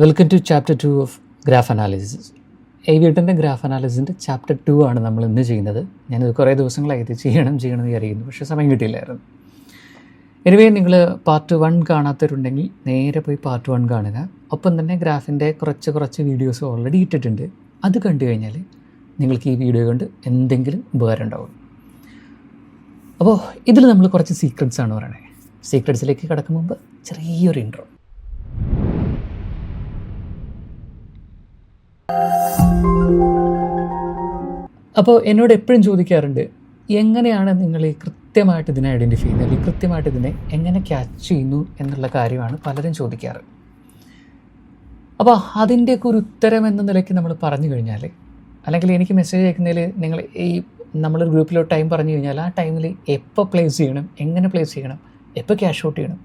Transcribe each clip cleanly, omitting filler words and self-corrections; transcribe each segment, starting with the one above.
Welcome to chapter 2 of graph analysis. ഏവിയേറ്ററിൻ്റെ graph അനാലിസിൻ്റെ chapter 2 ആണ് നമ്മൾ ഇന്ന് ചെയ്യുന്നത്. ഞാനിത് കുറേ ദിവസങ്ങളായി ഇത് ചെയ്യണമെന്ന് വിചാരിക്കുന്നു, പക്ഷേ സമയം കിട്ടിയില്ലായിരുന്നു. എനിവേ, നിങ്ങൾ പാർട്ട് 1 കാണാത്തവരുണ്ടെങ്കിൽ നേരെ പോയി പാർട്ട് 1 കാണുക. ഒപ്പം തന്നെ ഗ്രാഫിൻ്റെ കുറച്ച് വീഡിയോസ് ഓൾറെഡി ഇട്ടിട്ടുണ്ട്. അത് കണ്ടു കഴിഞ്ഞാൽ നിങ്ങൾക്ക് ഈ വീഡിയോ കൊണ്ട് എന്തെങ്കിലും ഉപകാരം ഉണ്ടാവും. അപ്പോൾ ഇതിൽ നമ്മൾ കുറച്ച് സീക്രട്സ് ആണ് പറയണത്. സീക്രട്സിലേക്ക് കടക്കും മുമ്പ് ചെറിയൊരു ഇൻട്രോ. അപ്പോൾ എന്നോട് എപ്പോഴും ചോദിക്കാറുണ്ട്, എങ്ങനെയാണ് നിങ്ങൾ ഈ കൃത്യമായിട്ട് ഇതിനെ ഐഡൻറ്റിഫൈ ചെയ്യുന്നത്, അല്ലെങ്കിൽ കൃത്യമായിട്ട് ഇതിനെ എങ്ങനെ ക്യാച്ച് ചെയ്യുന്നു എന്നുള്ള കാര്യമാണ് പലരും ചോദിക്കാറ്. അപ്പോൾ അതിൻ്റെയൊക്കെ ഒരു ഉത്തരം എന്ന നിലയ്ക്ക് നമ്മൾ പറഞ്ഞു കഴിഞ്ഞാൽ, അല്ലെങ്കിൽ എനിക്ക് മെസ്സേജ് അയക്കുന്നതിൽ നിങ്ങൾ ഈ നമ്മളൊരു ഗ്രൂപ്പിലോ ടൈം പറഞ്ഞു കഴിഞ്ഞാൽ ആ ടൈമിൽ എപ്പോൾ പ്ലേസ് ചെയ്യണം, എങ്ങനെ പ്ലേസ് ചെയ്യണം, എപ്പോൾ ക്യാഷ് ഔട്ട് ചെയ്യണം,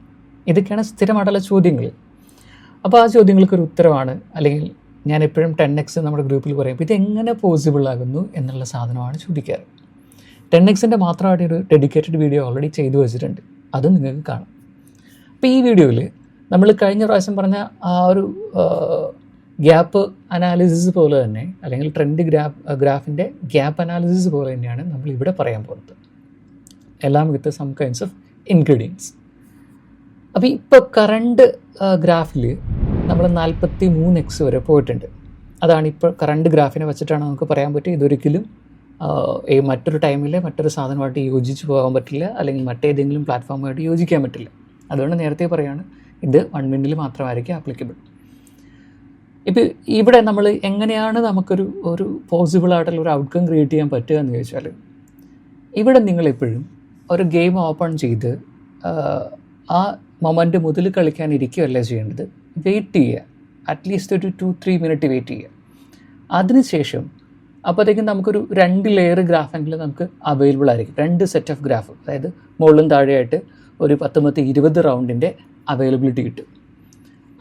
ഇതൊക്കെയാണ് സ്ഥിരമായിട്ടുള്ള ചോദ്യങ്ങൾ. അപ്പോൾ ആ ചോദ്യങ്ങൾക്കൊരു ഉത്തരവാണ്, അല്ലെങ്കിൽ ഞാൻ എപ്പോഴും 10x നമ്മുടെ ഗ്രൂപ്പിൽ പറയും, ഇതെങ്ങനെ പോസിബിൾ ആകുന്നു എന്നുള്ള സാധനമാണ് ചോദിക്കാറ്. 10xൻ്റെ മാത്രമായിട്ട് ഒരു ഡെഡിക്കേറ്റഡ് വീഡിയോ ഓൾറെഡി ചെയ്തു വെച്ചിട്ടുണ്ട്, അതും നിങ്ങൾക്ക് കാണാം. അപ്പോൾ ഈ വീഡിയോയിൽ നമ്മൾ കഴിഞ്ഞ പ്രാവശ്യം പറഞ്ഞ ആ ഒരു ഗ്യാപ്പ് അനാലിസിസ് പോലെ തന്നെ, അല്ലെങ്കിൽ ട്രെൻഡ് ഗ്രാഫിൻ്റെ ഗ്യാപ്പ് അനാലിസിസ് പോലെ തന്നെയാണ് നമ്മൾ ഇവിടെ പറയാൻ പോകുന്നത്, എല്ലാം with some kinds of ingredients. അപ്പോൾ ഇപ്പോൾ കറണ്ട് ഗ്രാഫിൽ നമ്മൾ 43x വരെ പോയിട്ടുണ്ട്. അതാണ് ഇപ്പോൾ കറണ്ട് ഗ്രാഫിനെ വെച്ചിട്ടാണ് നമുക്ക് പറയാൻ പറ്റുക. ഇതൊരിക്കലും മറ്റൊരു ടൈമിൽ മറ്റൊരു സാധനമായിട്ട് യോജിച്ച് പോകാൻ പറ്റില്ല, അല്ലെങ്കിൽ മറ്റേതെങ്കിലും പ്ലാറ്റ്ഫോമുമായിട്ട് യോജിക്കാൻ പറ്റില്ല. അതുകൊണ്ട് നേരത്തെ പറയുകയാണ്, ഇത് 1 മിനിറ്റിൽ മാത്രമായിരിക്കും ആപ്ലിക്കബിൾ. ഇപ്പോൾ ഇവിടെ നമ്മൾ എങ്ങനെയാണ് നമുക്കൊരു പോസിബിളായിട്ടുള്ള ഒരു ഔട്ട്കം ക്രിയേറ്റ് ചെയ്യാൻ പറ്റുക എന്ന് ചോദിച്ചാൽ, ഇവിടെ നിങ്ങളെപ്പോഴും ഒരു ഗെയിം ഓപ്പൺ ചെയ്ത് ആ മൊമെൻ്റ് മുതൽ കളിക്കാനിരിക്കുകയല്ല ചെയ്യേണ്ടത്. വെയിറ്റ് ചെയ്യുക, അറ്റ്ലീസ്റ്റ് ഒരു 2-3 മിനിറ്റ് വെയിറ്റ് ചെയ്യുക. അതിനുശേഷം അപ്പോഴത്തേക്കും നമുക്കൊരു 2 ലെയർ ഗ്രാഫെങ്കിലും നമുക്ക് അവൈലബിൾ ആയിരിക്കും. 2 സെറ്റ് ഓഫ് ഗ്രാഫ്, അതായത് മുകളിലും താഴെയായിട്ട് ഒരു 10-20 റൗണ്ടിൻ്റെ അവൈലബിലിറ്റി കിട്ടും.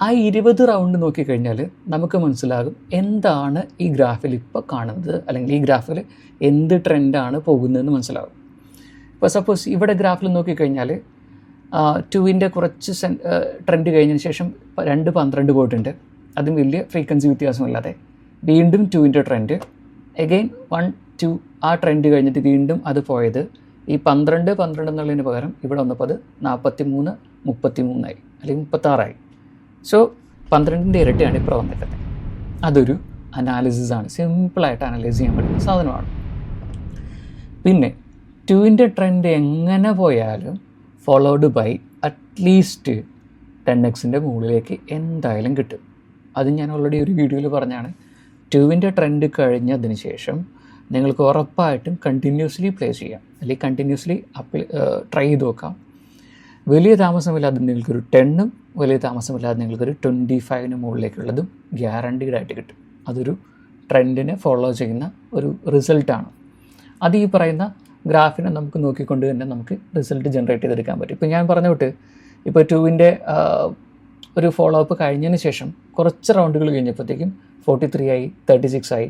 ആ 20 റൗണ്ട് നോക്കിക്കഴിഞ്ഞാൽ നമുക്ക് മനസ്സിലാകും എന്താണ് ഈ ഗ്രാഫിൽ ഇപ്പോൾ കാണുന്നത്, അല്ലെങ്കിൽ ഈ ഗ്രാഫിൽ എന്ത് ട്രെൻഡാണ് പോകുന്നതെന്ന് മനസ്സിലാകും. ഇപ്പോൾ സപ്പോസ് ഇവിടെ ഗ്രാഫിൽ നോക്കിക്കഴിഞ്ഞാൽ 2ൻ്റെ കുറച്ച് ട്രെൻഡ് കഴിഞ്ഞതിന് ശേഷം 2.12 പോയിട്ടുണ്ട്. അതും വലിയ ഫ്രീക്വൻസി വ്യത്യാസമില്ലാതെ. വീണ്ടും 2ൻ്റെ ട്രെൻഡ്, എഗെയിൻ 1-2 ആ ട്രെൻഡ് കഴിഞ്ഞിട്ട് വീണ്ടും അത് പോയത് ഈ 12 എന്നുള്ളതിന് പകരം ഇവിടെ വന്നപ്പോൾ അത് 43-33 ആയി, അല്ലെങ്കിൽ 36 ആയി. സോ 12ൻ്റെ ഇരട്ടിയാണ് ഇപ്പോൾ വന്നിട്ടുള്ളത്. അതൊരു അനാലിസിസാണ്, സിമ്പിളായിട്ട് അനലൈസ് ചെയ്യാൻ പറ്റുന്ന സാധനമാണ്. പിന്നെ 2ൻ്റെ ട്രെൻഡ് എങ്ങനെ പോയാലും ഫോളോഡ് ബൈ അറ്റ്ലീസ്റ്റ് 10xൻ്റെ മുകളിലേക്ക് എന്തായാലും കിട്ടും. അത് ഞാൻ ഓൾറെഡി ഒരു വീഡിയോയിൽ പറഞ്ഞാണ്. 2ൻ്റെ ട്രെൻഡ് കഴിഞ്ഞതിന് ശേഷം നിങ്ങൾക്ക് ഉറപ്പായിട്ടും കണ്ടിന്യൂസ്ലി പ്ലേ ചെയ്യാം, അല്ലെങ്കിൽ കണ്ടിന്യൂസ്ലി ട്രൈ ചെയ്ത് നോക്കാം. വലിയ താമസമില്ലാതെ നിങ്ങൾക്കൊരു 10ഉം വലിയ താമസമില്ലാതെ നിങ്ങൾക്കൊരു 25ന് മുകളിലേക്കുള്ളതും ഗ്യാരണ്ടീഡായിട്ട് കിട്ടും. അതൊരു ട്രെൻഡിനെ ഫോളോ ചെയ്യുന്ന ഒരു റിസൾട്ടാണ്. അത് ഈ പറയുന്ന ഗ്രാഫിനെ നമുക്ക് നോക്കിക്കൊണ്ട് തന്നെ നമുക്ക് റിസൾട്ട് ജനറേറ്റ് ചെയ്തെടുക്കാൻ പറ്റും. ഇപ്പോൾ ഞാൻ പറഞ്ഞു വിട്ട്, ഇപ്പോൾ 2ൻ്റെ ഒരു ഫോളോ അപ്പ് കഴിഞ്ഞതിന് ശേഷം കുറച്ച് റൗണ്ടുകൾ കഴിഞ്ഞപ്പോഴത്തേക്കും 43 ആയി, 36 ആയി.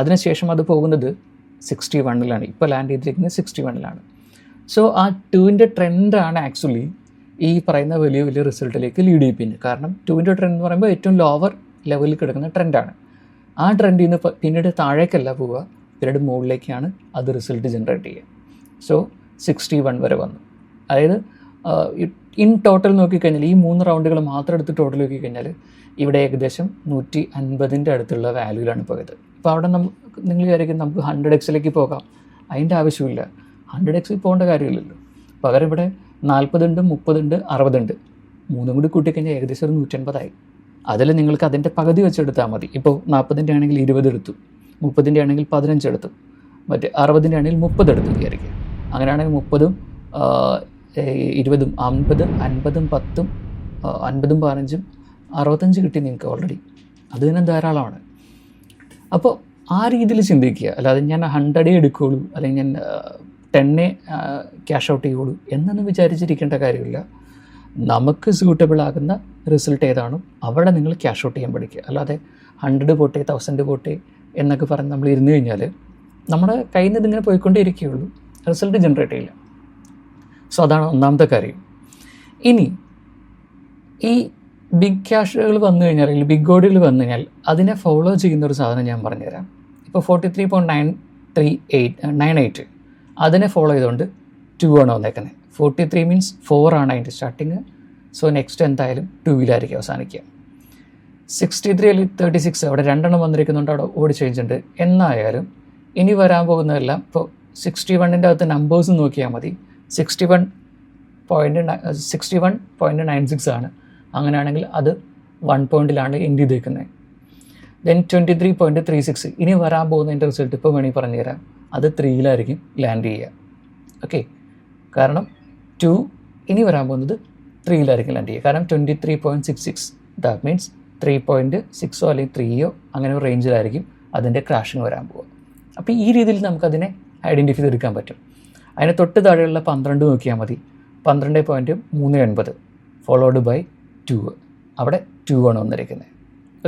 അതിനുശേഷം അത് പോകുന്നത് 61ലാണ്. ഇപ്പോൾ ലാൻഡ് ചെയ്തിരിക്കുന്നത് 61ലാണ്. സോ ആ 2ൻ്റെ ട്രെൻഡാണ് ആക്ച്വലി ഈ പറയുന്ന വലിയ റിസൾട്ടിലേക്ക് ലീഡ് ചെയ്യിപ്പിക്കുന്നത്. കാരണം 2ൻ്റെ ട്രെൻഡ് എന്ന് പറയുമ്പോൾ ഏറ്റവും ലോവർ ലെവലിൽ കിടക്കുന്ന ട്രെൻഡാണ്. ആ ട്രെൻഡിൽ നിന്ന് പിന്നീട് താഴേക്കല്ല പോവുക, പിന്നീട് മുകളിലേക്കാണ് അത് റിസൾട്ട് ജനറേറ്റ് ചെയ്യുക. സോ 61 വരെ വന്നു. അതായത് ഇൻ ടോട്ടൽ നോക്കിക്കഴിഞ്ഞാൽ ഈ 3 റൗണ്ടുകൾ മാത്രം എടുത്ത് ടോട്ടൽ നോക്കിക്കഴിഞ്ഞാൽ ഇവിടെ ഏകദേശം 150ൻ്റെ അടുത്തുള്ള വാല്യൂലാണ് പോയത്. ഇപ്പോൾ അവിടെ നിങ്ങൾ വിചാരിക്കും നമുക്ക് 100xലേക്ക് പോകാം. അതിൻ്റെ ആവശ്യമില്ല, 100x പോകേണ്ട കാര്യമില്ലല്ലോ. പകരം ഇവിടെ 40 ഉണ്ട്, 30 ഉണ്ട്, 60 ഉണ്ട്. 3 കൂടി കൂട്ടിക്കഴിഞ്ഞാൽ ഏകദേശം ഒരു 150 ആയി. അതിൽ നിങ്ങൾക്ക് അതിൻ്റെ പകുതി വെച്ചെടുത്താൽ മതി. ഇപ്പോൾ 40ൻ്റെ ആണെങ്കിൽ 20 എടുത്തു, 30ൻ്റെ ആണെങ്കിൽ 15 എടുത്തു, മറ്റേ 60ൻ്റെ ആണെങ്കിൽ 30 എടുത്തു വിചാരിക്കുക. അങ്ങനെയാണെങ്കിൽ 30ഉം 20ഉം 50, 50ഉം 10ഉം 50ഉം 15ഉം 65 കിട്ടി നിങ്ങൾക്ക് ഓൾറെഡി. അത് തന്നെ ധാരാളമാണ്. അപ്പോൾ ആ രീതിയിൽ ചിന്തിക്കുക. അല്ലാതെ ഞാൻ 100 എടുക്കുകയുള്ളൂ, അല്ലെങ്കിൽ ഞാൻ 10 ക്യാഷ് ഔട്ട് ചെയ്യുള്ളൂ എന്നൊന്നും വിചാരിച്ചിരിക്കേണ്ട കാര്യമില്ല. നമുക്ക് സൂട്ടബിൾ ആകുന്ന റിസൾട്ട് ഏതാണോ അവിടെ നിങ്ങൾ ക്യാഷ് ഔട്ട് ചെയ്യാൻ പഠിക്കുക. അല്ലാതെ 100 പോട്ടെ 1000 പോട്ടെ എന്നൊക്കെ പറഞ്ഞ് നമ്മൾ ഇരുന്ന് കഴിഞ്ഞാൽ നമ്മുടെ കയ്യിൽ നിന്ന് ഇതിങ്ങനെ പോയിക്കൊണ്ടേ ഇരിക്കുകയുള്ളൂ, റിസൾട്ട് ജനറേറ്റ് ചെയ്യില്ല. സോ അതാണ് ഒന്നാമത്തെ കാര്യം. ഇനി ഈ ബിഗ് ക്യാഷുകൾ വന്നു കഴിഞ്ഞാൽ അല്ലെങ്കിൽ ബിഗ് ഓർഡറുകൾ വന്നു കഴിഞ്ഞാൽ അതിനെ ഫോളോ ചെയ്യുന്ന ഒരു സാധനം ഞാൻ പറഞ്ഞുതരാം. ഇപ്പോൾ 43.938 അതിനെ ഫോളോ ചെയ്തുകൊണ്ട് 2 ആണ് വന്നേക്കുന്നത്. 43 മീൻസ് 4 ആണ് അതിൻ്റെ സ്റ്റാർട്ടിങ്. സോ നെക്സ്റ്റ് എന്തായാലും 2-ലായിരിക്കും അവസാനിക്കുക. 63 അല്ലെങ്കിൽ 36 അവിടെ 2 എണ്ണം വന്നിരിക്കുന്നുണ്ട്, അവിടെ ഓടി ചേഞ്ച് ഉണ്ട്. എന്നായാലും ഇനി വരാൻ പോകുന്നതെല്ലാം ഇപ്പോൾ 61ൻ്റെ അകത്ത് നമ്പേഴ്സ് നോക്കിയാൽ മതി. 61.96 ആണ്. അങ്ങനെയാണെങ്കിൽ അത് 1 പോയിൻറ്റിലാണ് എൻഡ് ചെയ്തേക്കുന്നത്. ദെൻ 23.36 ഇനി വരാൻ പോകുന്നതിൻ്റെ റിസൾട്ട് ഇപ്പോൾ വേണമെങ്കിൽ പറഞ്ഞുതരാം. അത് 3-ലായിരിക്കും ലാൻഡ് ചെയ്യുക. ഓക്കെ, കാരണം 2 ഇനി വരാൻ പോകുന്നത് 3-ലായിരിക്കും ലാൻഡ് ചെയ്യുക. കാരണം 23.66 ദാറ്റ് മീൻസ് 3.6 അല്ലെങ്കിൽ 3 അങ്ങനെ ഒരു റേഞ്ചിലായിരിക്കും അതിൻ്റെ ക്രാഷിങ് വരാൻ പോകുക. അപ്പോൾ ഈ രീതിയിൽ നമുക്കതിനെ ഐഡൻറ്റിഫൈ ചെയ്തെടുക്കാൻ പറ്റും. അതിന് തൊട്ട് താഴെയുള്ള 12 നോക്കിയാൽ മതി. 12.39 ഫോളോഡ് ബൈ 2, അവിടെ 2 ആണ് വന്നിരിക്കുന്നത്.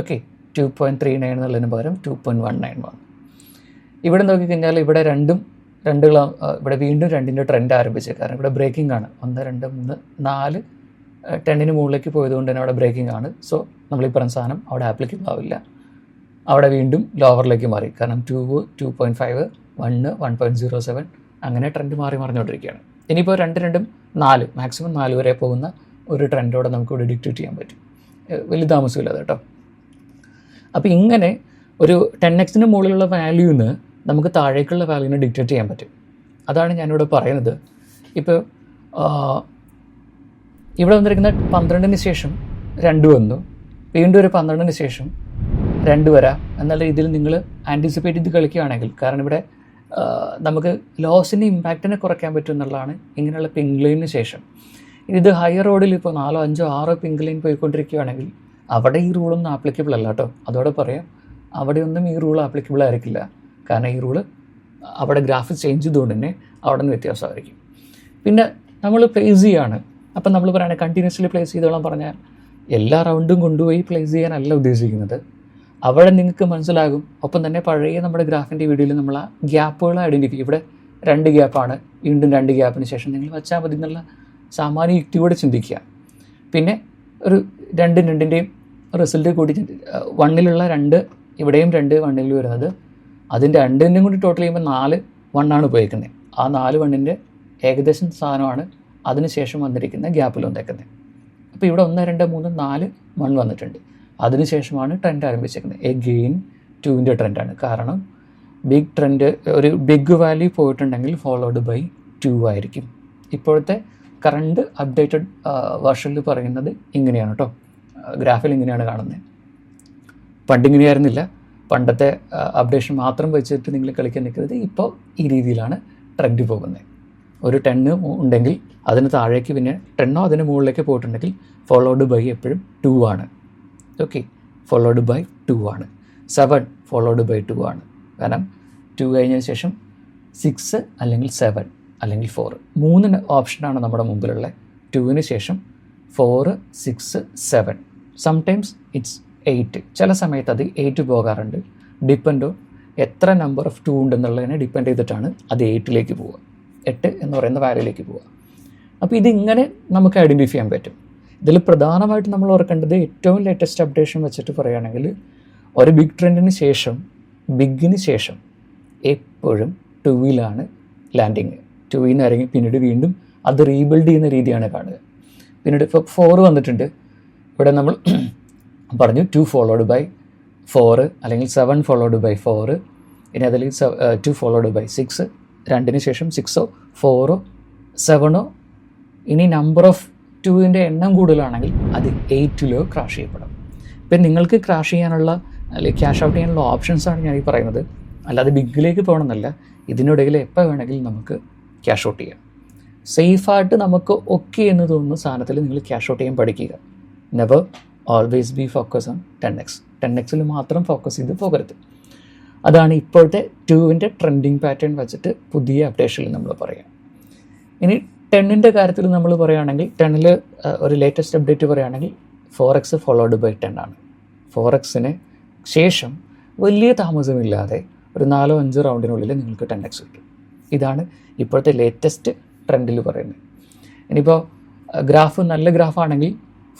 ഓക്കെ, 2.39 എന്നുള്ളതിന് പകരം 2.191. ഇവിടെ നോക്കിക്കഴിഞ്ഞാൽ ഇവിടെ ഇവിടെ വീണ്ടും 2ൻ്റെ ട്രെൻഡ് ആരംഭിച്ചത്. കാരണം ഇവിടെ ബ്രേക്കിംഗ് ആണ്. 1, 2, 3, 4 10ന് മുകളിലേക്ക് പോയതുകൊണ്ട് തന്നെ അവിടെ ബ്രേക്കിംഗ് ആണ്. സോ നമ്മൾ ഈ പറഞ്ഞ സാധനം അവിടെ ആപ്ലിക്കബിൾ ആവില്ല. അവിടെ വീണ്ടും ലോവറിലേക്ക് മാറി. കാരണം 2, 2.5, 1, 1.07 അങ്ങനെ ട്രെൻഡ് മറിഞ്ഞുകൊണ്ടിരിക്കുകയാണ്. ഇനിയിപ്പോൾ 2, 4 മാക്സിമം 4 വരെ പോകുന്ന ഒരു ട്രെൻഡോടെ നമുക്ക് ഇവിടെ ഡിക്റ്റേറ്റ് ചെയ്യാൻ പറ്റും. വലിയ താമസമില്ല കേട്ടോ. അപ്പോൾ ഇങ്ങനെ ഒരു 10x മുകളിലുള്ള വാല്യൂന്ന് നമുക്ക് താഴേക്കുള്ള വാല്യൂവിനെ ഡിക്റ്റേറ്റ് ചെയ്യാൻ പറ്റും. അതാണ് ഞാനിവിടെ പറയുന്നത്. ഇപ്പോൾ ഇവിടെ വന്നിരിക്കുന്ന 12ന് ശേഷം 2 വന്നു, വീണ്ടും ഒരു 12ന് ശേഷം 2 വരാം എന്നുള്ള രീതിയിൽ നിങ്ങൾ ആൻറ്റിസിപ്പേറ്റ് ചെയ്ത് കളിക്കുകയാണെങ്കിൽ, കാരണം ഇവിടെ നമുക്ക് ലോസിൻ്റെ ഇമ്പാക്റ്റിനെ കുറയ്ക്കാൻ പറ്റും എന്നുള്ളതാണ് ഇങ്ങനെയുള്ള പിങ്ക് ലൈനിന് ശേഷം. ഇത് ഹയർ റോഡിൽ ഇപ്പോൾ 4, 5, 6 പിങ്ക് ലൈൻ പോയിക്കൊണ്ടിരിക്കുകയാണെങ്കിൽ അവിടെ ഈ റൂളൊന്നും ആപ്ലിക്കബിൾ അല്ല കേട്ടോ. അതോടെ പറയാം, അവിടെയൊന്നും ഈ റൂൾ ആപ്ലിക്കബിൾ ആയിരിക്കില്ല. കാരണം ഈ റൂള് അവിടെ ഗ്രാഫ് ചേഞ്ച് ചെയ്തുകൊണ്ട് തന്നെ അവിടെ നിന്ന് വ്യത്യാസമായിരിക്കും. പിന്നെ നമ്മൾ പ്ലേസ് ചെയ്യുകയാണ്. അപ്പം നമ്മൾ പറയുകയാണെങ്കിൽ കണ്ടിന്യൂസ്ലി പ്ലേസ് ചെയ്തോളാൻ പറഞ്ഞാൽ എല്ലാ റൗണ്ടും കൊണ്ടുപോയി പ്ലേസ് ചെയ്യാനല്ല ഉദ്ദേശിക്കുന്നത്. അവിടെ നിങ്ങൾക്ക് മനസ്സിലാകും. ഒപ്പം തന്നെ പഴയ നമ്മുടെ ഗ്രാഫിൻ്റെ വീഡിയോയിൽ നമ്മൾ ആ ഗ്യാപ്പുകൾ ഐഡൻറ്റിഫൈ, ഇവിടെ 2 ഗ്യാപ്പാണ്, വീണ്ടും 2 ഗ്യാപ്പിന് ശേഷം നിങ്ങൾ വെച്ചാൽ മതി എന്നുള്ള സാമാന്യ യുക്തിയോടെ ചിന്തിക്കുക. പിന്നെ ഒരു 2ൻ്റെയും റിസൾട്ട് കൂടി 1ലുള്ള 2 ഇവിടെയും 2 1ൽ വരുന്നത്, അതിൻ്റെ 2ൻ്റെയും കൂടി ടോട്ടൽ ചെയ്യുമ്പോൾ 4 1 പോയിരിക്കുന്നത്. ആ 4 1ൻ്റെ ഏകദേശം സാധനമാണ് അതിന് ശേഷം വന്നിരിക്കുന്ന ഗ്യാപ്പിൽ വന്നേക്കുന്നത്. അപ്പോൾ ഇവിടെ 1, 2, 3, 4 1 വന്നിട്ടുണ്ട്. അതിനുശേഷമാണ് ട്രെൻഡ് ആരംഭിച്ചേക്കുന്നത്. എഗെയിൻ 2ൻ്റെ ട്രെൻഡാണ്. കാരണം ബിഗ് ട്രെൻഡ് ഒരു ബിഗ് വാല്യൂ പോയിട്ടുണ്ടെങ്കിൽ ഫോളോഡ് ബൈ 2 ആയിരിക്കും. ഇപ്പോഴത്തെ കറണ്ട് അപ്ഡേറ്റഡ് വെർഷനിൽ പറയുന്നത് ഇങ്ങനെയാണ് കേട്ടോ. ഗ്രാഫിൽ ഇങ്ങനെയാണ് കാണുന്നത്. പണ്ടിങ്ങനെയായിരുന്നില്ല. പണ്ടത്തെ അപ്ഡേഷൻ മാത്രം വെച്ചിട്ട് നിങ്ങൾ കളിക്കാൻ നിൽക്കുന്നത്. ഇപ്പോൾ ഈ രീതിയിലാണ് ട്രെൻഡ് പോകുന്നത്. ഒരു 10 ഉണ്ടെങ്കിൽ അതിന് താഴേക്ക് പിന്നെ 10 അതിന് മുകളിലേക്ക് പോയിട്ടുണ്ടെങ്കിൽ ഫോളോഡ് ബൈ എപ്പോഴും 2 ആണ്. ഓക്കെ, ഫോളോഡ് ബൈ 2 ആണ്. 7 ഫോളോഡ് ബൈ 2 ആണ്. കാരണം 2 കഴിഞ്ഞതിന് ശേഷം 6 അല്ലെങ്കിൽ 7 അല്ലെങ്കിൽ 4 3 ഓപ്ഷനാണ് നമ്മുടെ മുമ്പിലുള്ള. 2ന് ശേഷം 4, 6, 7 സംടൈംസ് ഇറ്റ്സ് 8. ചില സമയത്ത് അത് 8 പോകാറുണ്ട്. ഡിപ്പെൻഡ് ഓൺ എത്ര നമ്പർ ഓഫ് 2 ഉണ്ടെന്നുള്ളതിനെ ഡിപ്പെൻഡ് ചെയ്തിട്ടാണ് അത് 8ലേക്ക് പോവുക. 8 എന്ന് പറയുന്ന വാല്യൂയിലേക്ക് പോവുക. അപ്പോൾ ഇതിങ്ങനെ നമുക്ക് ഐഡൻറ്റിഫൈ ചെയ്യാൻ പറ്റും. ഇതിൽ പ്രധാനമായിട്ട് നമ്മൾ ഓർക്കേണ്ടത് ഏറ്റവും ലേറ്റസ്റ്റ് അപ്ഡേഷൻ വെച്ചിട്ട് പറയുകയാണെങ്കിൽ ഒരു ബിഗ് ട്രെൻഡിന് ശേഷം ബിഗിന് ശേഷം എപ്പോഴും 2-ലാണ് ലാൻഡിങ്. 2 ഇറങ്ങി പിന്നീട് വീണ്ടും അത് റീബിൽഡ് ചെയ്യുന്ന രീതിയാണ് കാണുക. പിന്നീട് ഇപ്പോൾ 4 വന്നിട്ടുണ്ട്. ഇവിടെ നമ്മൾ പറഞ്ഞു 2 ഫോളോഡ് ബൈ 4 അല്ലെങ്കിൽ 7 ഫോളോഡ് ബൈ 4. ഇനി അതിൽ 2 ഫോളോഡ് ബൈ 6, 2ന് ശേഷം 6, 4, 7. ഇനി നമ്പർ ഓഫ് 2ൻ്റെ എണ്ണം കൂടുതലാണെങ്കിൽ അത് 8 ക്രാഷ് ചെയ്യപ്പെടും. ഇപ്പം നിങ്ങൾക്ക് ക്രാഷ് ചെയ്യാനുള്ള അല്ലെങ്കിൽ ക്യാഷ് ഔട്ട് ചെയ്യാനുള്ള ഓപ്ഷൻസാണ് ഞാൻ ഈ പറയുന്നത്. അല്ലാതെ ബിഗിലേക്ക് പോകണമെന്നല്ല. ഇതിനിടയിൽ എപ്പോൾ വേണമെങ്കിലും നമുക്ക് ക്യാഷ് ഔട്ട് ചെയ്യാം. സേഫായിട്ട് നമുക്ക് ഓക്കെ എന്ന് തോന്നുന്ന സാധനത്തിൽ നിങ്ങൾ ക്യാഷ് ഔട്ട് ചെയ്യാൻ പഠിക്കുക. Never always be focus on 10x. 10xൽ മാത്രം ഫോക്കസ് ചെയ്ത് പോകരുത്. അതാണ് ഇപ്പോഴത്തെ 2ൻ്റെ ട്രെൻഡിങ് പാറ്റേൺ വെച്ചിട്ട് പുതിയ അപ്ഡേഷനിൽ നമ്മൾ പറയാം. ഇനി 10ൻ്റെ കാര്യത്തിൽ നമ്മൾ പറയുകയാണെങ്കിൽ 10ൽ ഒരു ലേറ്റസ്റ്റ് അപ്ഡേറ്റ് പറയുകയാണെങ്കിൽ 4x ഫോളോഡ് ബൈ 10 ആണ്. 4xന് ശേഷം വലിയ താമസമില്ലാതെ ഒരു 4-5 റൗണ്ടിനുള്ളിൽ നിങ്ങൾക്ക് 10x കിട്ടും. ഇതാണ് ഇപ്പോഴത്തെ ലേറ്റസ്റ്റ് ട്രെൻഡിൽ പറയുന്നത്. ഇനിയിപ്പോൾ ഗ്രാഫ് നല്ല ഗ്രാഫാണെങ്കിൽ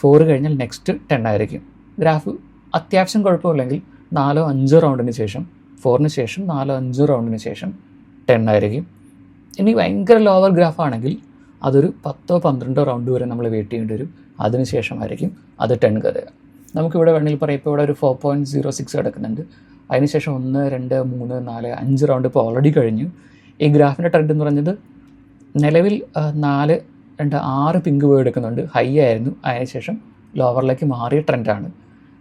4 കഴിഞ്ഞാൽ നെക്സ്റ്റ് 10 ആയിരിക്കും. ഗ്രാഫ് അത്യാവശ്യം കുഴപ്പമില്ലെങ്കിൽ 4-5 റൗണ്ടിന് ശേഷം 4ന് ശേഷം 4-5 റൗണ്ടിന് ശേഷം 10 ആയിരിക്കും. ഇനി ഭയങ്കര ലോവർ ഗ്രാഫാണെങ്കിൽ അതൊരു 10-12 റൗണ്ട് വരെ നമ്മൾ വെയിറ്റ് ചെയ്യേണ്ടി വരും. അതിനുശേഷമായിരിക്കും അത് 10 കയറുക. നമുക്കിവിടെ വേണമെങ്കിൽ പറയാം, ഇപ്പോൾ ഇവിടെ ഒരു 4.06 കിടക്കുന്നുണ്ട്. അതിനുശേഷം 1, 2, 3, 4, 5 റൗണ്ട് ഇപ്പോൾ ഓൾറെഡി കഴിഞ്ഞു. ഈ ഗ്രാഫിൻ്റെ ട്രെൻഡ് എന്ന് പറഞ്ഞത് നിലവിൽ 4, 2, 6 പിങ്ക് പോയി എടുക്കുന്നുണ്ട്. ഹൈ ആയിരുന്നു, അതിനുശേഷം ലോവറിലേക്ക് മാറിയ ട്രെൻഡാണ്.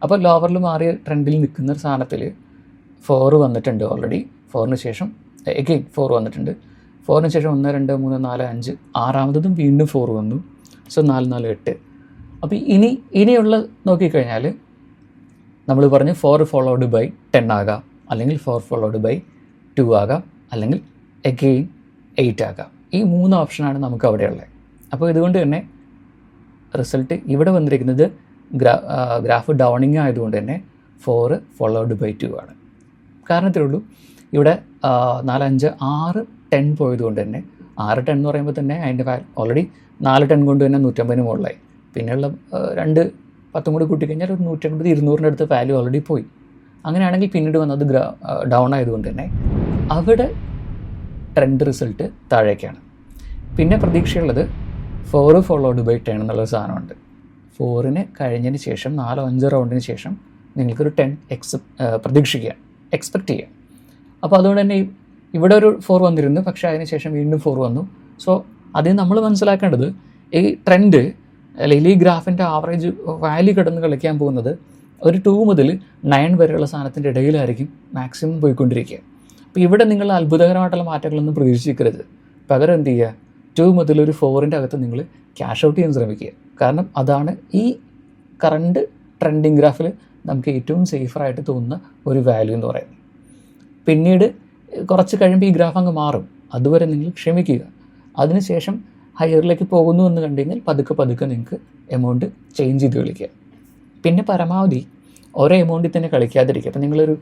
അപ്പോൾ ലോവറിൽ മാറിയ ട്രെൻഡിൽ നിൽക്കുന്ന ഒരു സാധനത്തിൽ 4 വന്നിട്ടുണ്ട് ഓൾറെഡി. 4ന് ശേഷം എഗെയിൻ 4 വന്നിട്ടുണ്ട്. 4ന് ശേഷം 1, 2, 3, 4, 5 ആറാമതും വീണ്ടും 4 വന്നു. സോ 4, 4, 8. അപ്പോൾ ഇനിയുള്ള നോക്കിക്കഴിഞ്ഞാൽ നമ്മൾ പറഞ്ഞു 4 ഫോളോഡ് ബൈ 10 ആകാം, അല്ലെങ്കിൽ 4 ഫോളോഡ് ബൈ 2 ആകാം, അല്ലെങ്കിൽ എഗെയിൻ 8 ആകാം. ഈ 3 ഓപ്ഷനാണ് നമുക്ക് അവിടെയുള്ളത്. അപ്പോൾ ഇതുകൊണ്ട് തന്നെ റിസൾട്ട് ഇവിടെ വന്നിരിക്കുന്നത് ഗ്രാഫ് ഡൗണിങ് ആയതുകൊണ്ട് തന്നെ 4 ഫോളോഡ് ബൈ 2 ആണ്. കാരണത്തിലേ ഉള്ളൂ, ഇവിടെ 4, 5, 6, 10 പോയതുകൊണ്ട് തന്നെ 6, 10 എന്ന് പറയുമ്പോൾ തന്നെ അതിൻ്റെ ഓൾറെഡി 4, 10 കൊണ്ട് തന്നെ 150 മുകളിലായി. പിന്നെയുള്ള 2, 10 കൂടി കൂട്ടിക്കഴിഞ്ഞാൽ ഒരു 150, 200 അടുത്ത് വാല്യൂ ഓൾറെഡി പോയി. അങ്ങനെയാണെങ്കിൽ പിന്നീട് വന്നത് ഡൗൺ ആയതുകൊണ്ട് തന്നെ അവിടെ ട്രെൻഡ് റിസൾട്ട് താഴേക്കാണ്. പിന്നെ പ്രതീക്ഷയുള്ളത് 4 ഫോളോഡ് ബൈ 10 എന്നുള്ളൊരു സാധനമുണ്ട്. 4ന് കഴിഞ്ഞതിന് ശേഷം 4-5 റൗണ്ടിന് ശേഷം നിങ്ങൾക്കൊരു 10 പ്രതീക്ഷിക്കുക, എക്സ്പെക്റ്റ് ചെയ്യുക. അപ്പോൾ അതുകൊണ്ട് തന്നെ ഇവിടെ ഒരു 4 വന്നിരുന്നു, പക്ഷേ അതിന് ശേഷം വീണ്ടും 4 വന്നു. സോ അതിൽ നമ്മൾ മനസ്സിലാക്കേണ്ടത് ഈ ട്രെൻഡ് അല്ലെങ്കിൽ ഈ ഗ്രാഫിൻ്റെ ആവറേജ് വാല്യൂ കിടന്ന് കളിക്കാൻ പോകുന്നത് ഒരു 2 മുതൽ 9 വരെയുള്ള സാധനത്തിൻ്റെ ഇടയിലായിരിക്കും മാക്സിമം പോയിക്കൊണ്ടിരിക്കുക. അപ്പോൾ ഇവിടെ നിങ്ങൾ അത്ഭുതകരമായിട്ടുള്ള മാറ്റങ്ങളൊന്നും പ്രതീക്ഷിക്കരുത്. പകരം എന്ത് ചെയ്യുക, 2 മുതൽ ഒരു 4ൻ്റെ അകത്ത് നിങ്ങൾ ക്യാഷ് ഔട്ട് ചെയ്യാൻ ശ്രമിക്കുക. കാരണം അതാണ് ഈ കറണ്ട് ട്രെൻഡിങ് ഗ്രാഫിൽ നമുക്ക് ഏറ്റവും സേഫറായിട്ട് തോന്നുന്ന ഒരു വാല്യൂ എന്ന് പറയുന്നത്. പിന്നീട് കുറച്ച് കഴിയുമ്പോൾ ഈ ഗ്രാഫ് അങ്ങ് മാറും. അതുവരെ നിങ്ങൾ ക്ഷമിക്കുക. അതിനുശേഷം ഹയറിലേക്ക് പോകുന്നു എന്ന് കണ്ടു കഴിഞ്ഞാൽ പതുക്കെ നിങ്ങൾക്ക് എമൗണ്ട് ചേഞ്ച് ചെയ്ത് കളിക്കുക. പിന്നെ പരമാവധി ഓരോ എമൗണ്ടിൽ തന്നെ കളിക്കാതിരിക്കുക. അപ്പോൾ നിങ്ങളൊരു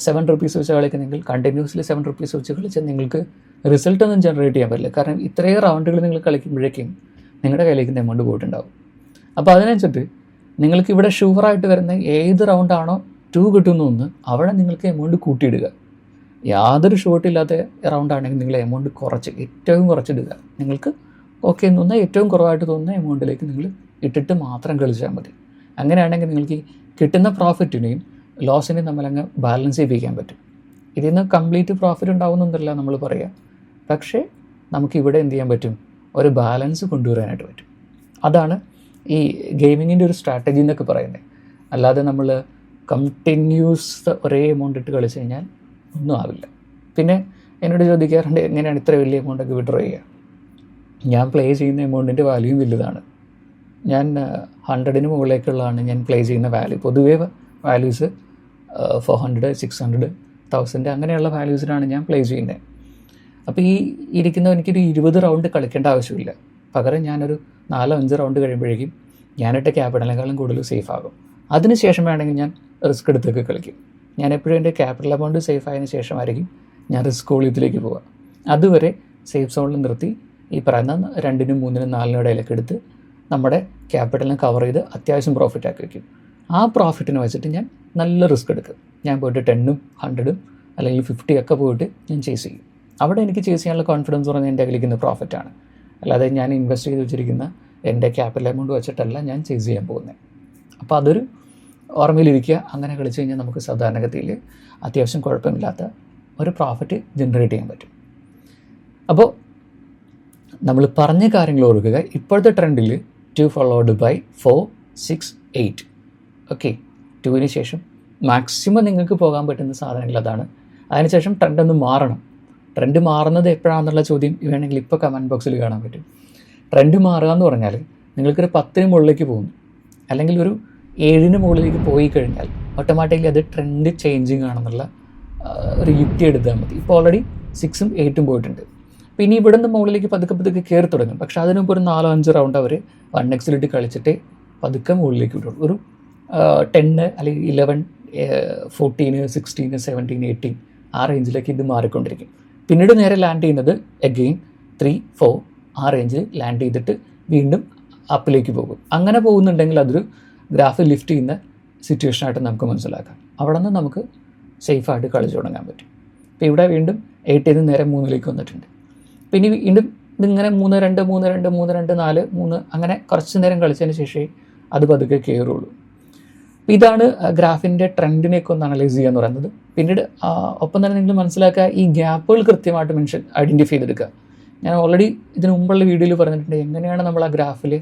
7 റുപ്പീസ് വെച്ച് കളിക്കുന്നെങ്കിൽ കണ്ടിന്യൂസ്ലി 7 റുപ്പീസ് വെച്ച് കളിച്ചാൽ നിങ്ങൾക്ക് റിസൾട്ടൊന്നും ജനറേറ്റ് ചെയ്യാൻ പറ്റില്ല. കാരണം ഇത്രയും റൗണ്ടുകൾ നിങ്ങൾ കളിക്കുമ്പോഴേക്കും നിങ്ങളുടെ കയ്യിലേക്ക് എമൗണ്ട് പോയിട്ടുണ്ടാവും. അപ്പോൾ അതിനനുസരിച്ച് നിങ്ങൾക്ക് ഇവിടെ ഷുവറായിട്ട് വരുന്ന ഏത് റൗണ്ടാണോ 2 കിട്ടുന്നു അവിടെ നിങ്ങൾക്ക് എമൗണ്ട് കൂട്ടിയിടുക. യാതൊരു ഷോട്ടില്ലാത്ത റൗണ്ടാണെങ്കിൽ നിങ്ങൾ എമൗണ്ട് ഏറ്റവും കുറച്ചിടുക. നിങ്ങൾക്ക് ഓക്കെ എന്ന് തോന്നുന്ന ഏറ്റവും കുറവായിട്ട് തോന്നുന്ന എമൗണ്ടിലേക്ക് നിങ്ങൾ ഇട്ടിട്ട് മാത്രം കളിച്ചാൽ മതി. അങ്ങനെയാണെങ്കിൽ നിങ്ങൾക്ക് ഈ കിട്ടുന്ന പ്രോഫിറ്റിനെയും ലോസിനെയും നമ്മളങ്ങ് ബാലൻസ് ചെയ്യിപ്പിക്കാൻ പറ്റും. ഇതിൽ നിന്ന് കംപ്ലീറ്റ് പ്രോഫിറ്റ് ഉണ്ടാവുന്നൊന്നുമില്ല നമ്മൾ പറയുക, പക്ഷേ നമുക്കിവിടെ എന്ത് ചെയ്യാൻ പറ്റും, ഒരു ബാലൻസ് കൊണ്ടുവരാനായിട്ട് പറ്റും. അതാണ് ഈ ഗെയിമിങ്ങിൻ്റെ ഒരു സ്ട്രാറ്റജി എന്നൊക്കെ പറയുന്നത്. അല്ലാതെ നമ്മൾ കണ്ടിന്യൂസ് ഒരേ എമൗണ്ട് ഇട്ട് കളിച്ച് കഴിഞ്ഞാൽ ഒന്നും ആവില്ല. പിന്നെ എന്നോട് ചോദിക്കാറുണ്ട്, എങ്ങനെയാണ് ഇത്ര വലിയ എമൗണ്ടൊക്കെ വിഡ്രോ ചെയ്യുക? ഞാൻ പ്ലേ ചെയ്യുന്ന എമൗണ്ടിൻ്റെ വാല്യൂയും വലുതാണ്. ഞാൻ 100ന് മുകളിലേക്കുള്ളതാണ് ഞാൻ പ്ലേ ചെയ്യുന്ന വാല്യൂ. പൊതുവേ വാല്യൂസ് 400, 600, 1000 അങ്ങനെയുള്ള വാല്യൂസിനാണ് ഞാൻ പ്ലേ ചെയ്യുന്നത്. അപ്പോൾ ഈ എനിക്കൊരു 20 റൗണ്ട് കളിക്കേണ്ട ആവശ്യമില്ല. പകരം ഞാനൊരു 4-5 റൗണ്ട് കഴിയുമ്പോഴേക്കും ഞാനിട്ട ക്യാപിറ്റലിനേക്കാളും കൂടുതൽ സേഫ് ആകും. അതിനുശേഷം വേണമെങ്കിൽ ഞാൻ റിസ്ക് എടുത്തൊക്കെ കളിക്കും. ഞാൻ എപ്പോഴും എൻ്റെ ക്യാപിറ്റൽ എമൗണ്ട് സേഫ് ആയതിനു ശേഷമായിരിക്കും ഞാൻ റിസ്ക് ഇതിലേക്ക് പോവുക. അതുവരെ സേഫ് സോണിൽ നിർത്തി ഈ പറയുന്ന 2നും 3നും 4നും ഇടയിലൊക്കെ എടുത്ത് നമ്മുടെ ക്യാപിറ്റലിനെ കവർ ചെയ്ത് അത്യാവശ്യം പ്രോഫിറ്റ് ആക്കി വയ്ക്കും. ആ പ്രോഫിറ്റിനെ വെച്ചിട്ട് ഞാൻ നല്ല റിസ്ക് എടുക്കും. ഞാൻ പോയിട്ട് 10ഉം 100ഉം അല്ലെങ്കിൽ 50 ഒക്കെ പോയിട്ട് ഞാൻ ചേസ് ചെയ്യും. അവിടെ എനിക്ക് ചേസ് ചെയ്യാനുള്ള കോൺഫിഡൻസ് പറഞ്ഞാൽ എൻ്റെ കയ്യിലിരിക്കുന്ന പ്രോഫിറ്റാണ്. അല്ലാതെ ഞാൻ ഇൻവെസ്റ്റ് ചെയ്ത് വെച്ചിരിക്കുന്ന എൻ്റെ ക്യാപിറ്റൽ എമൗണ്ട് വെച്ചിട്ടല്ല ഞാൻ ചേസ് ചെയ്യാൻ പോകുന്നത്. അപ്പോൾ അതൊരു ഓർമ്മയിലിരിക്കുക. അങ്ങനെ കളിച്ച് കഴിഞ്ഞാൽ നമുക്ക് സാധാരണഗതിയിൽ അത്യാവശ്യം കുഴപ്പമില്ലാത്ത ഒരു പ്രോഫിറ്റ് ജനറേറ്റ് ചെയ്യാൻ പറ്റും. അപ്പോൾ നമ്മൾ പറഞ്ഞ കാര്യങ്ങൾ ഓർക്കുക. ഇപ്പോഴത്തെ ട്രെൻഡിൽ 2 ഫോളോഡ് ബൈ 4, 6, 8. ഓക്കെ, 2ന് ശേഷം മാക്സിമം നിങ്ങൾക്ക് പോകാൻ പറ്റുന്ന സാധനങ്ങൾ അതാണ്. അതിനുശേഷം ട്രെൻഡ് ഒന്ന് മാറണം. ട്രെൻഡ് മാറുന്നത് എപ്പോഴാണെന്നുള്ള ചോദ്യം വേണമെങ്കിൽ ഇപ്പോൾ കമൻറ്റ് ബോക്സിൽ കാണാൻ പറ്റും. ട്രെൻഡ് മാറുക എന്ന് പറഞ്ഞാൽ നിങ്ങൾക്കൊരു 10ന് മുകളിലേക്ക് പോകുന്നു, അല്ലെങ്കിൽ ഒരു 7ന് മുകളിലേക്ക് പോയി കഴിഞ്ഞാൽ ഓട്ടോമാറ്റിക്കലി അത് ട്രെൻഡ് ചേഞ്ചിങ് ആണെന്നുള്ള ഒരു യുക്തി എടുത്താൽ മതി. ഇപ്പോൾ ഓൾറെഡി 6ഉം 8ഉം പോയിട്ടുണ്ട്. അപ്പോൾ ഇനി ഇവിടെ നിന്ന് മുകളിലേക്ക് പതുക്കെ കയറി തുടങ്ങും. പക്ഷേ അതിനുമ്പോൾ ഒരു 4-5 റൗണ്ട് അവർ 1xലിട്ട് കളിച്ചിട്ട് പതുക്കെ മുകളിലേക്ക് വിടുള്ളൂ. ഒരു 10 അല്ലെങ്കിൽ 11, 14, 16, 17, 18 ആ റേഞ്ചിലേക്ക് ഇത് മാറിക്കൊണ്ടിരിക്കും. പിന്നീട് നേരെ ലാൻഡ് ചെയ്യുന്നത് അഗെയിൻ 3, 4 ആ റേഞ്ചിൽ ലാൻഡ് ചെയ്തിട്ട് വീണ്ടും അപ്പിലേക്ക് പോകും. അങ്ങനെ പോകുന്നുണ്ടെങ്കിൽ അതൊരു ഗ്രാഫ് ലിഫ്റ്റ് ചെയ്യുന്ന സിറ്റുവേഷനായിട്ട് നമുക്ക് മനസ്സിലാക്കാം. അവിടെ നിന്ന് നമുക്ക് സേഫായിട്ട് കളിച്ചു തുടങ്ങാൻ പറ്റും. ഇപ്പോൾ ഇവിടെ വീണ്ടും 8 നേരെ 3 വന്നിട്ടുണ്ട്. പിന്നെ വീണ്ടും ഇതിങ്ങനെ 3-2 3-2 3-2 4-3 അങ്ങനെ കുറച്ച് നേരം കളിച്ചതിന് ശേഷമേ അത് പതുക്കെ കയറുള്ളൂ. അപ്പോൾ ഇതാണ് ഗ്രാഫിൻ്റെ ട്രെൻഡിനെയൊക്കെ ഒന്ന് അനലൈസ് ചെയ്യുക എന്ന് പറയുന്നത്. പിന്നീട് ഒപ്പം തന്നെ നിങ്ങൾ മനസ്സിലാക്കുക, ഈ ഗ്യാപ്പുകൾ കൃത്യമായിട്ട് ഐഡൻറ്റിഫൈ ചെയ്തെടുക്കുക. ഞാൻ ഓൾറെഡി ഇതിന് മുമ്പുള്ള വീഡിയോയിൽ പറഞ്ഞിട്ടുണ്ട് എങ്ങനെയാണ് നമ്മൾ ആ ഗ്രാഫിൽ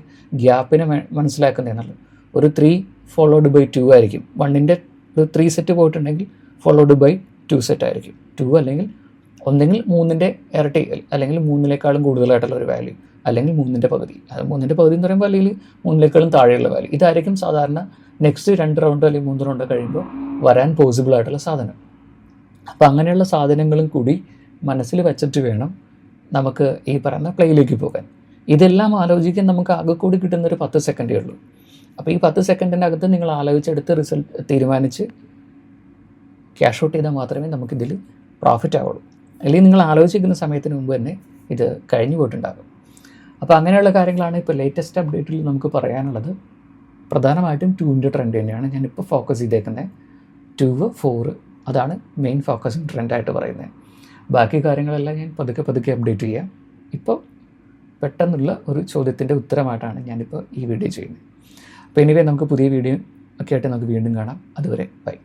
ഗ്യാപ്പിനെ മനസ്സിലാക്കുന്നത് എന്നുള്ളത്. ഒരു 3 ഫോളോഡ് ബൈ 2 ആയിരിക്കും. 1ൻ്റെ ഒരു 3 സെറ്റ് പോയിട്ടുണ്ടെങ്കിൽ ഫോളോഡ് ബൈ 2 സെറ്റ് ആയിരിക്കും. 2 അല്ലെങ്കിൽ ഒന്നെങ്കിൽ 3ൻ്റെ ഇരട്ടി അല്ലെങ്കിൽ 3-ലേക്കാളും കൂടുതലായിട്ടുള്ള ഒരു വാല്യൂ, അല്ലെങ്കിൽ 3ൻ്റെ പകുതി. അത് 3ൻ്റെ പകുതി എന്ന് പറയുമ്പോൾ അല്ലെങ്കിൽ 3-ലേക്കാളും താഴെയുള്ള വാല്യൂ. ഇതായിരിക്കും സാധാരണ നെക്സ്റ്റ് 2 റൗണ്ട് അല്ലെങ്കിൽ 3 റൗണ്ട് കഴിയുമ്പോൾ വരാൻ പോസിബിൾ ആയിട്ടുള്ള സാധനം. അപ്പോൾ അങ്ങനെയുള്ള സാധനങ്ങളും കൂടി മനസ്സിൽ വെച്ചിട്ട് വേണം നമുക്ക് ഈ പറയുന്ന പ്ലേയിലേക്ക് പോകാൻ. ഇതെല്ലാം ആലോചിക്കാൻ നമുക്ക് ആകെ കൂടി കിട്ടുന്നൊരു 10 സെക്കൻഡേ ഉള്ളൂ. അപ്പോൾ ഈ 10 സെക്കൻഡിൻ്റെ അകത്ത് നിങ്ങൾ ആലോചിച്ചെടുത്ത് റിസൾട്ട് തീരുമാനിച്ച് ക്യാഷ് ഔട്ട് ചെയ്താൽ മാത്രമേ നമുക്കിതിൽ പ്രോഫിറ്റ് ആവുള്ളൂ. അല്ലെങ്കിൽ നിങ്ങൾ ആലോചിക്കുന്ന സമയത്തിന് മുമ്പ് തന്നെ ഇത് കഴിഞ്ഞു പോയിട്ടുണ്ടാകും. അപ്പോൾ അങ്ങനെയുള്ള കാര്യങ്ങളാണ് ഇപ്പോൾ ലേറ്റസ്റ്റ് അപ്ഡേറ്റിൽ നമുക്ക് പറയാനുള്ളത്. പ്രധാനമായിട്ടും 2ൻ്റെ ട്രെൻഡ് തന്നെയാണ് ഞാനിപ്പോൾ ഫോക്കസ് ചെയ്തേക്കുന്നത്. 2, 4 അതാണ് മെയിൻ ഫോക്കസിങ് ട്രെൻഡായിട്ട് പറയുന്നത്. ബാക്കി കാര്യങ്ങളെല്ലാം ഞാൻ പതുക്കെ അപ്ഡേറ്റ് ചെയ്യാം. ഇപ്പോൾ പെട്ടെന്നുള്ള ഒരു ചോദ്യത്തിൻ്റെ ഉത്തരമായിട്ടാണ് ഞാനിപ്പോൾ ഈ വീഡിയോ ചെയ്യുന്നത്. അപ്പോൾ എനിവേ നമുക്ക് പുതിയ വീഡിയോ ഒക്കെ ആയിട്ട് നമുക്ക് വീണ്ടും കാണാം. അതുവരെ ബൈ.